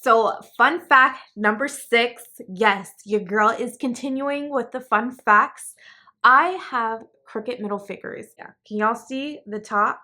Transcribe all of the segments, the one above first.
So fun fact number 6, yes, your girl is continuing with the fun facts. I have crooked middle fingers. Yeah, can y'all see the top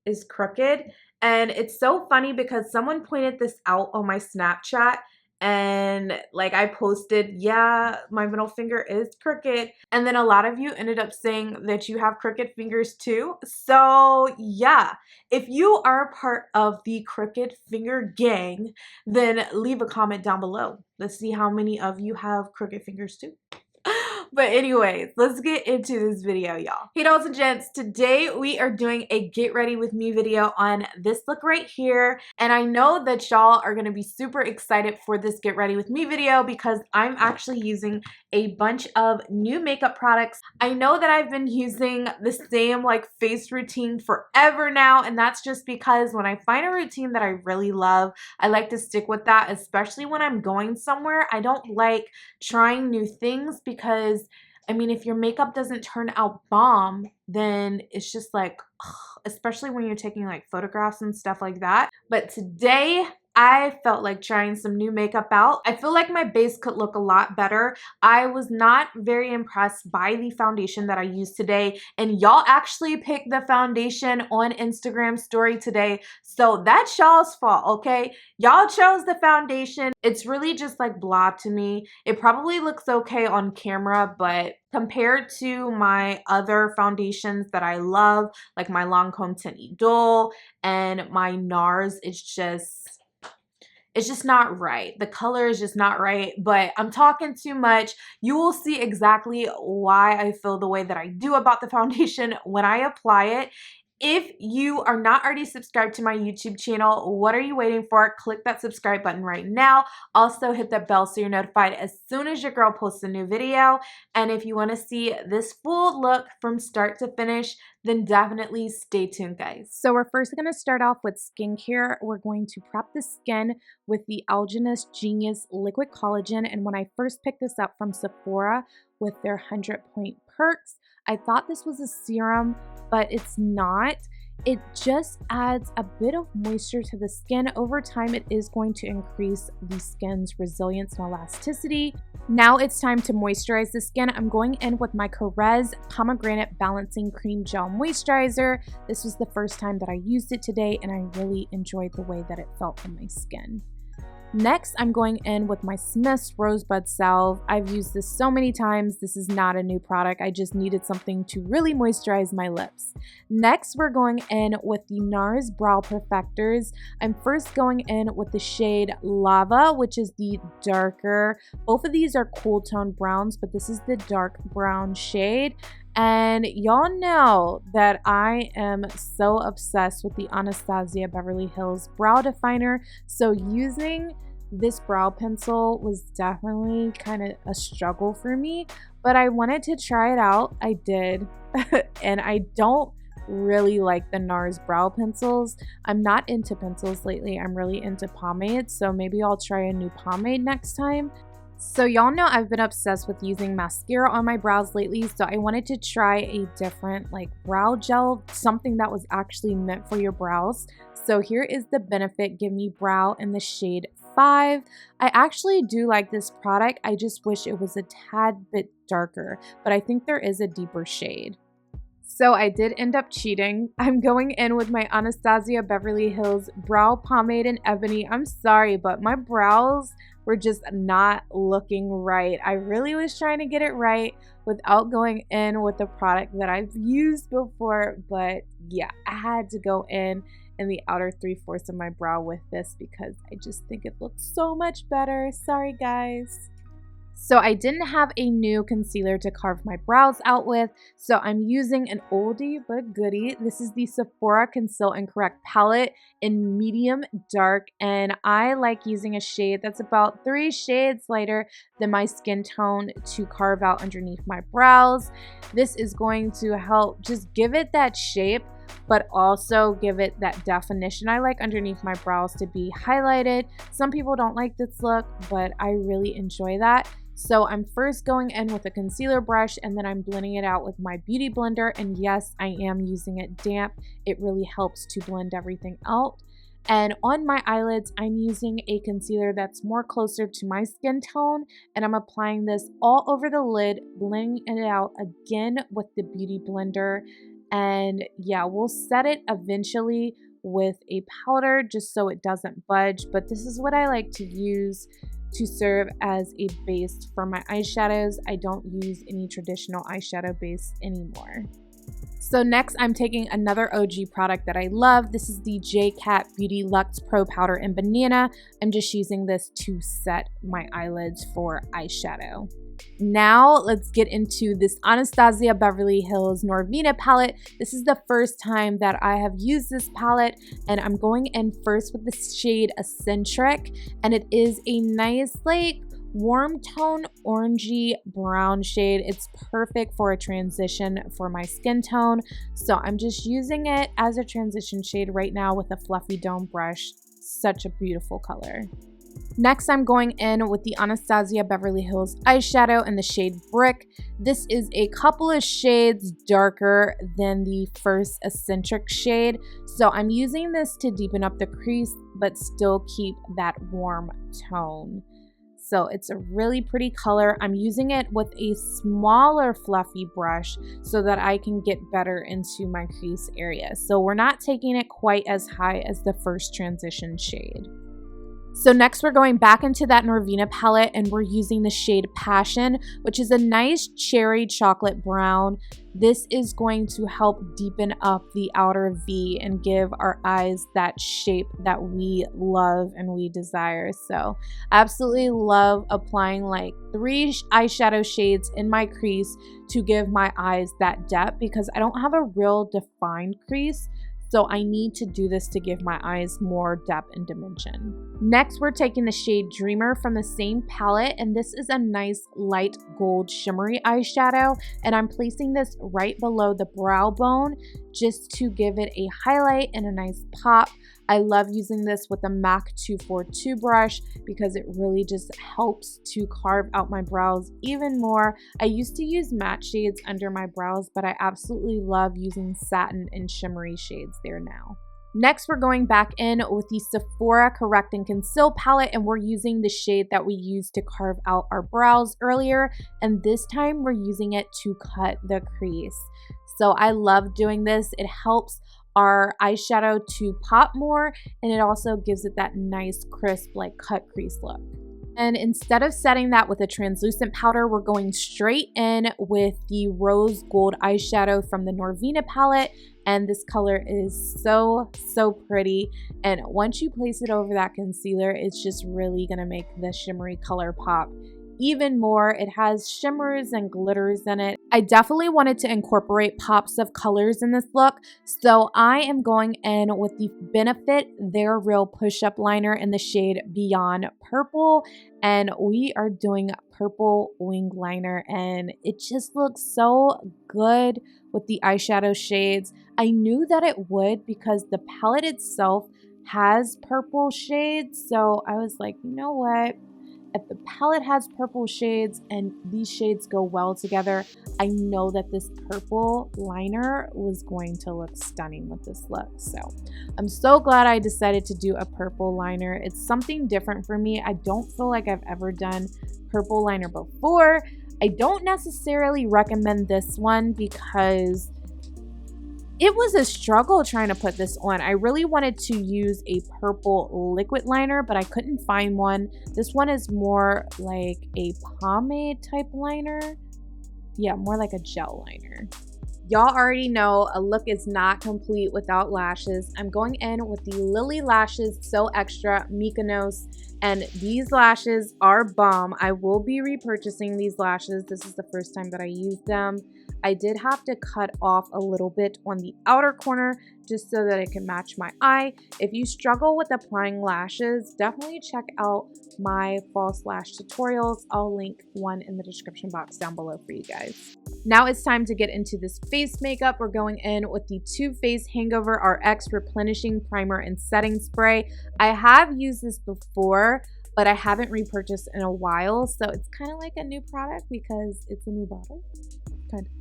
is crooked? And it's so funny because someone pointed this out on my Snapchat, and like I posted, yeah, my middle finger is crooked, and then a lot of you ended up saying that you have crooked fingers too. So yeah, if you are part of the crooked finger gang, then leave a comment down below. Let's see how many of you have crooked fingers too. But anyways, let's get into this video, y'all. Hey dolls and gents, today we are doing a get ready with me video on this look right here. And I know that y'all are gonna be super excited for this get ready with me video because I'm actually using a bunch of new makeup products. I know that I've been using the same like face routine forever now, and that's just because when I find a routine that I really love, I like to stick with that, especially when I'm going somewhere. I don't like trying new things because I mean, if your makeup doesn't turn out bomb, then it's just like, ugh, especially when you're taking like photographs and stuff like that. But today, I felt like trying some new makeup out. I feel like my base could look a lot better. I was not very impressed by the foundation that I used today, and y'all actually picked the foundation on Instagram story today, so that's y'all's fault, okay? Y'all chose the foundation. It's really just like blah to me. It probably looks okay on camera, but compared to my other foundations that I love, like my Lancome Tint-E-Dull and my NARS, it's just not right. The color is just not right, but I'm talking too much. You will see exactly why I feel the way that I do about the foundation when I apply it. If you are not already subscribed to my YouTube channel, what are you waiting for? Click that subscribe button right now. Also hit that bell so you're notified as soon as your girl posts a new video. And if you want to see this full look from start to finish, then definitely stay tuned, guys. So we're first going to start off with skincare. We're going to prep the skin with the Algenist Genius Liquid Collagen. And when I first picked this up from Sephora with their 100-point perks, I thought this was a serum, but it's not. It just adds a bit of moisture to the skin. Over time, it is going to increase the skin's resilience and elasticity. Now it's time to moisturize the skin. I'm going in with my Korres Pomegranate Balancing Cream Gel Moisturizer. This was the first time that I used it today, and I really enjoyed the way that it felt on my skin. Next, I'm going in with my Smith's Rosebud Salve. I've used this so many times. This is not a new product. I just needed something to really moisturize my lips. Next, we're going in with the NARS Brow Perfectors. I'm first going in with the shade Lava, which is the darker. Both of these are cool tone browns, but this is the dark brown shade. And y'all know that I am so obsessed with the Anastasia Beverly Hills Brow Definer. So using this brow pencil was definitely kind of a struggle for me, but I wanted to try it out. I did. And I don't really like the NARS brow pencils. I'm not into pencils lately. I'm really into pomades. So maybe I'll try a new pomade next time. So y'all know I've been obsessed with using mascara on my brows lately, so I wanted to try a different like brow gel, something that was actually meant for your brows. So here is the Benefit Give Me Brow in the shade 5. I actually do like this product. I just wish it was a tad bit darker, but I think there is a deeper shade. So I did end up cheating. I'm going in with my Anastasia Beverly Hills Brow Pomade in Ebony. I'm sorry, but my brows were just not looking right. I really was trying to get it right without going in with a product that I've used before, but yeah, I had to go in the outer 3/4 of my brow with this because I just think it looks so much better. Sorry, guys. So I didn't have a new concealer to carve my brows out with, so I'm using an oldie but a goodie. This is the Sephora Conceal and Correct palette in medium dark, and I like using a shade that's about 3 shades lighter than my skin tone to carve out underneath my brows. This is going to help just give it that shape, but also give it that definition. I like underneath my brows to be highlighted. Some people don't like this look, but I really enjoy that. So I'm first going in with a concealer brush, and then I'm blending it out with my beauty blender. And yes, I am using it damp. It really helps to blend everything out. And on my eyelids, I'm using a concealer that's more closer to my skin tone, and I'm applying this all over the lid, blending it out again with the Beauty Blender. And yeah, we'll set it eventually with a powder just so it doesn't budge, but this is what I like to use to serve as a base for my eyeshadows. I don't use any traditional eyeshadow base anymore. So next, I'm taking another OG product that I love. This is the J.Cat Beauty Luxe Pro Powder in Banana. I'm just using this to set my eyelids for eyeshadow. Now let's get into this Anastasia Beverly Hills Norvina palette. This is the first time that I have used this palette, and I'm going in first with the shade Eccentric, and it is a nice like warm tone orangey brown shade. It's perfect for a transition for my skin tone, so I'm just using it as a transition shade right now with a fluffy dome brush. Such a beautiful color. Next, I'm going in with the Anastasia Beverly Hills eyeshadow in the shade Brick. This is a couple of shades darker than the first Eccentric shade, so I'm using this to deepen up the crease but still keep that warm tone. So it's a really pretty color. I'm using it with a smaller fluffy brush so that I can get better into my crease area. So we're not taking it quite as high as the first transition shade. So next we're going back into that Norvina palette, and we're using the shade Passion, which is a nice cherry chocolate brown. This is going to help deepen up the outer V and give our eyes that shape that we love and we desire. So I absolutely love applying like 3 eyeshadow shades in my crease to give my eyes that depth, because I don't have a real defined crease. So I need to do this to give my eyes more depth and dimension. Next, we're taking the shade Dreamer from the same palette, and this is a nice light gold shimmery eyeshadow, and I'm placing this right below the brow bone just to give it a highlight and a nice pop. I love using this with a MAC 242 brush because it really just helps to carve out my brows even more. I used to use matte shades under my brows, but I absolutely love using satin and shimmery shades there now. Next, we're going back in with the Sephora Correct and Conceal palette, and we're using the shade that we used to carve out our brows earlier, and this time we're using it to cut the crease. So I love doing this. It helps our eyeshadow to pop more, and it also gives it that nice crisp like cut crease look. And instead of setting that with a translucent powder, we're going straight in with the rose gold eyeshadow from the Norvina palette, and this color is so pretty. And once you place it over that concealer, it's just really gonna make the shimmery color pop even more. It has shimmers and glitters in it. I definitely wanted to incorporate pops of colors in this look, so I am going in with the Benefit They're Real push-up liner in the shade Beyond Purple, and we are doing purple wing liner, and it just looks so good with the eyeshadow shades. I knew that it would because the palette itself has purple shades, so I was like, you know what? If the palette has purple shades and these shades go well together, I know that this purple liner was going to look stunning with this look. So I'm so glad I decided to do a purple liner. It's something different for me. I don't feel like I've ever done purple liner before. I don't necessarily recommend this one because it was a struggle trying to put this on. I really wanted to use a purple liquid liner, but I couldn't find one. This one is more like a pomade type liner. Yeah, more like a gel liner. Y'all already know a look is not complete without lashes. I'm going in with the Lilly Lashes So Extra Mykonos, and these lashes are bomb. I will be repurchasing these lashes. This is the first time that I used them. I did have to cut off a little bit on the outer corner just so that it can match my eye. If you struggle with applying lashes, definitely check out my false lash tutorials. I'll link one in the description box down below for you guys. Now it's time to get into this face makeup. We're going in with the Too Faced Hangover RX Replenishing Primer and Setting Spray. I have used this before, but I haven't repurchased in a while, so it's kind of like a new product because it's a new bottle. Kind of.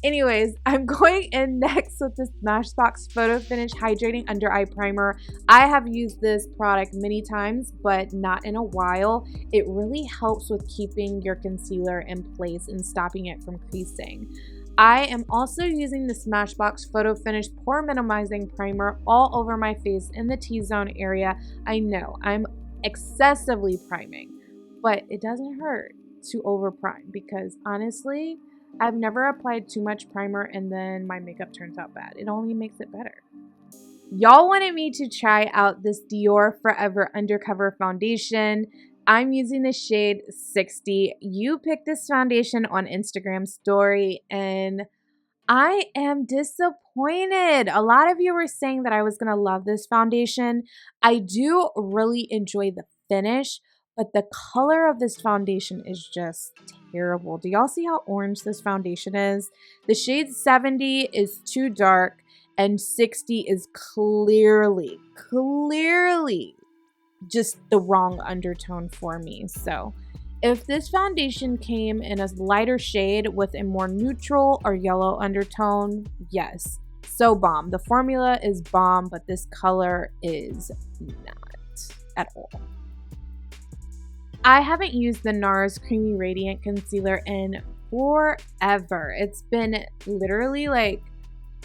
Anyways, I'm going in next with the Smashbox Photo Finish Hydrating Under Eye Primer. I have used this product many times, but not in a while. It really helps with keeping your concealer in place and stopping it from creasing. I am also using the Smashbox Photo Finish Pore Minimizing Primer all over my face in the T-zone area. I know, I'm excessively priming, but it doesn't hurt to over prime because honestly, I've never applied too much primer and then my makeup turns out bad. It only makes it better. Y'all wanted me to try out this Dior Forever Undercover foundation. I'm using the shade 60. You picked this foundation on Instagram story and I am disappointed. A lot of you were saying that I was going to love this foundation. I do really enjoy the finish, but the color of this foundation is just terrible. Do y'all see how orange this foundation is? The shade 70 is too dark and 60 is clearly just the wrong undertone for me. So if this foundation came in a lighter shade with a more neutral or yellow undertone, yes, so bomb. The formula is bomb, but this color is not at all. I haven't used the NARS Creamy Radiant Concealer in forever. It's been literally like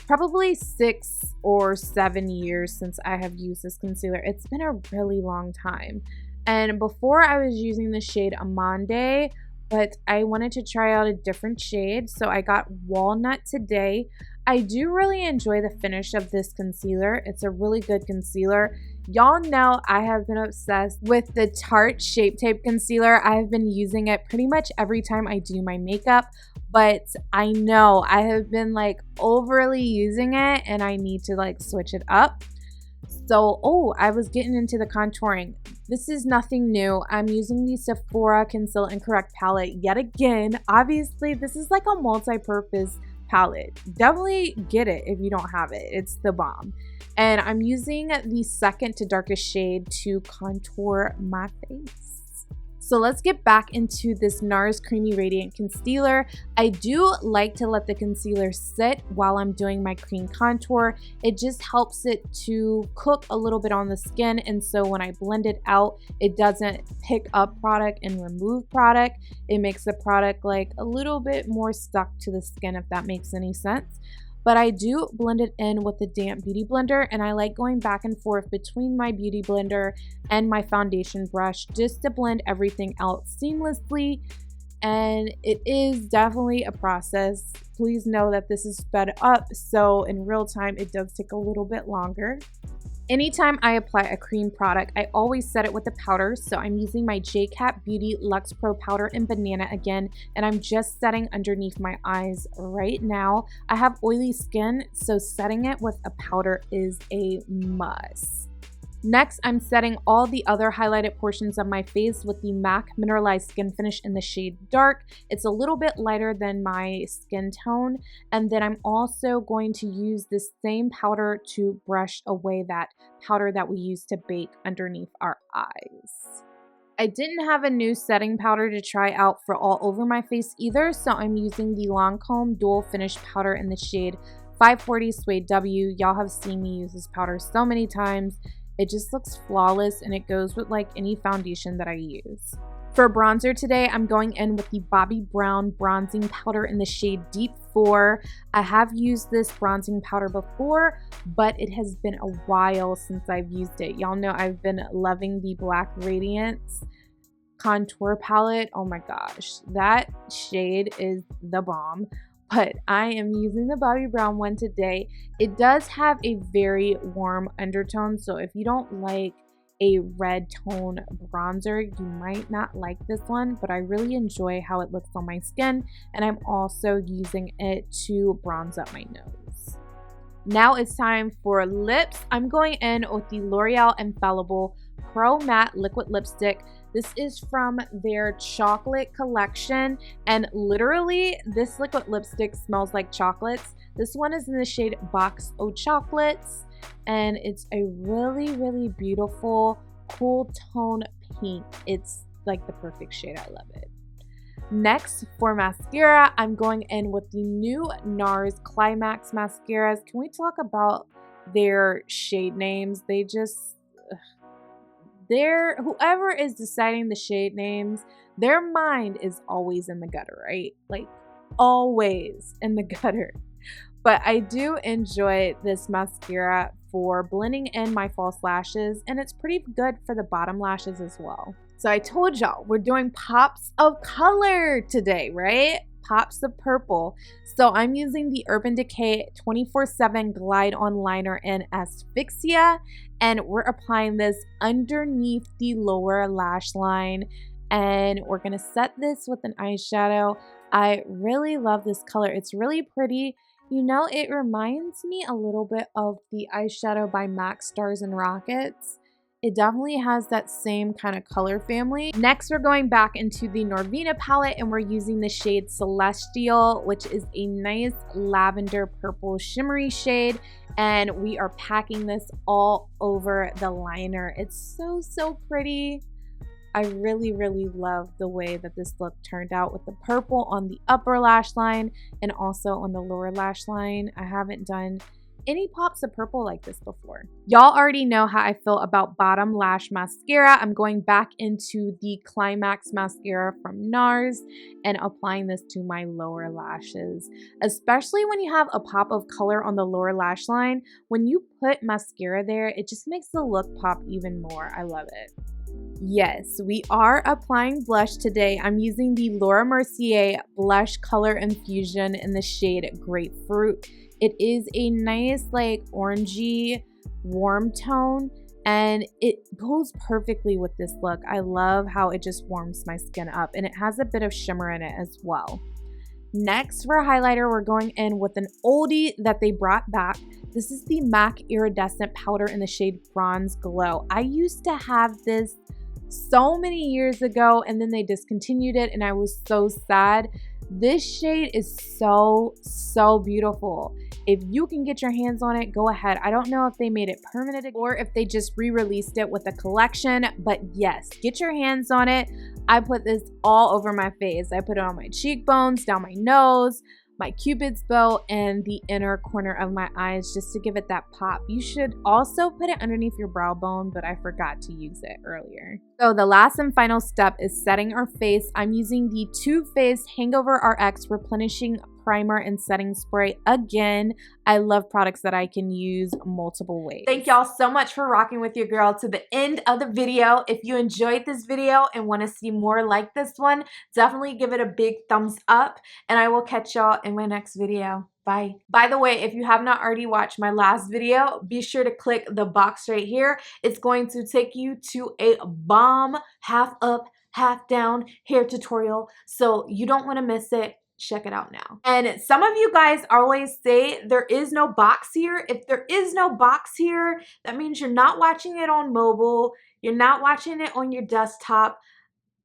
probably 6 or 7 years since I have used this concealer. It's been a really long time. And before I was using the shade Amande, but I wanted to try out a different shade, so I got Walnut today. I do really enjoy the finish of this concealer. It's a really good concealer. Y'all know I have been obsessed with the Tarte Shape Tape Concealer. I have been using it pretty much every time I do my makeup, but I know I have been like overly using it and I need to like switch it up. So, I was getting into the contouring. This is nothing new. I'm using the Sephora Conceal and Correct palette yet again. Obviously, this is like a multi-purpose palette. Definitely get it if you don't have it. It's the bomb. And I'm using the second to darkest shade to contour my face. So let's get back into this NARS Creamy Radiant Concealer. I do like to let the concealer sit while I'm doing my cream contour. It just helps it to cook a little bit on the skin, and so when I blend it out, it doesn't pick up product and remove product. It makes the product like a little bit more stuck to the skin, if that makes any sense. But I do blend it in with the damp beauty blender, and I like going back and forth between my beauty blender and my foundation brush just to blend everything out seamlessly. And it is definitely a process. Please know that this is sped up, so in real time it does take a little bit longer. Anytime I apply a cream product, I always set it with a powder, so I'm using my J.Cat Beauty Luxe Pro Powder in Banana again, and I'm just setting underneath my eyes right now. I have oily skin, so setting it with a powder is a must. Next, I'm setting all the other highlighted portions of my face with the MAC Mineralized Skinfinish in the shade Dark. It's a little bit lighter than my skin tone. And then I'm also going to use this same powder to brush away that powder that we used to bake underneath our eyes. I didn't have a new setting powder to try out for all over my face either, so I'm using the Lancome Dual Finish Powder in the shade 540 Suede W. Y'all have seen me use this powder so many times. It just looks flawless and it goes with like any foundation that I use. For bronzer today, I'm going in with the Bobbi Brown Bronzing Powder in the shade Deep 4. I have used this bronzing powder before, but it has been a while since I've used it. Y'all know I've been loving the Black Radiance contour palette. Oh my gosh, that shade is the bomb. But I am using the Bobbi Brown one today. It does have a very warm undertone, so if you don't like a red tone bronzer, you might not like this one, but I really enjoy how it looks on my skin, and I'm also using it to bronze up my nose. Now it's time for lips. I'm going in with the L'Oreal Infallible Pro Matte Liquid Lipstick. This is from their chocolate collection, and literally this liquid lipstick smells like chocolates. This one is in the shade Box O Chocolates, and it's a really beautiful cool tone pink. It's like the perfect shade. I love it. Next, for mascara, I'm going in with the new NARS Climax mascaras. Can we talk about their shade names? They just, whoever is deciding the shade names, their mind is always in the gutter, right? Like, always in the gutter. But I do enjoy this mascara for blending in my false lashes, and it's pretty good for the bottom lashes as well. So I told y'all we're doing pops of color today, right? Pops of purple. So I'm using the Urban Decay 24/7 Glide On Liner in Asphyxia, and we're applying this underneath the lower lash line, and we're gonna set this with an eyeshadow. I really love this color. It's really pretty. You know, it reminds me a little bit of the eyeshadow by MAC Stars and Rockets. It definitely has that same kind of color family. Next, we're going back into the Norvina palette and we're using the shade Celestial, which is a nice lavender purple shimmery shade. And we are packing this all over the liner. It's so, so pretty. I really, really love the way that this look turned out with the purple on the upper lash line and also on the lower lash line. I haven't done any pops of purple like this before. Y'all already know how I feel about bottom lash mascara. I'm going back into the Climax mascara from NARS and applying this to my lower lashes. Especially when you have a pop of color on the lower lash line, when you put mascara there, it just makes the look pop even more. I love it. Yes, we are applying blush today. I'm using the Laura Mercier Blush Color Infusion in the shade Grapefruit. It is a nice like orangey warm tone and it goes perfectly with this look. I love how it just warms my skin up and it has a bit of shimmer in it as well. Next, for a highlighter, we're going in with an oldie that they brought back. This is the MAC Iridescent Powder in the shade Bronze Glow. I used to have this so many years ago and then they discontinued it and I was so sad. This shade is so, so beautiful. If you can get your hands on it, go ahead. I don't know if they made it permanent or if they just re-released it with a collection, but yes, get your hands on it. I put this all over my face. I put it on my cheekbones, down my nose, my cupid's bow, and the inner corner of my eyes just to give it that pop. You should also put it underneath your brow bone, but I forgot to use it earlier. So the last and final step is setting our face. I'm using the Too Faced Hangover RX Replenishing Primer and Setting Spray. Again, I love products that I can use multiple ways. Thank y'all so much for rocking with your girl to the end of the video. If you enjoyed this video and want to see more like this one, definitely give it a big thumbs up and I will catch y'all in my next video. Bye. By the way, if you have not already watched my last video, be sure to click the box right here. It's going to take you to a bomb half up, half down hair tutorial, so you don't want to miss it. Check it out now. And some of you guys always say there is no box here. If there is no box here, that means you're not watching it on mobile. You're not watching it on your desktop.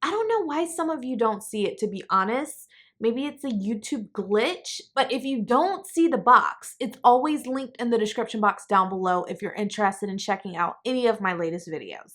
I don't know why some of you don't see it, to be honest. Maybe it's a YouTube glitch, but if you don't see the box, it's always linked in the description box down below if you're interested in checking out any of my latest videos.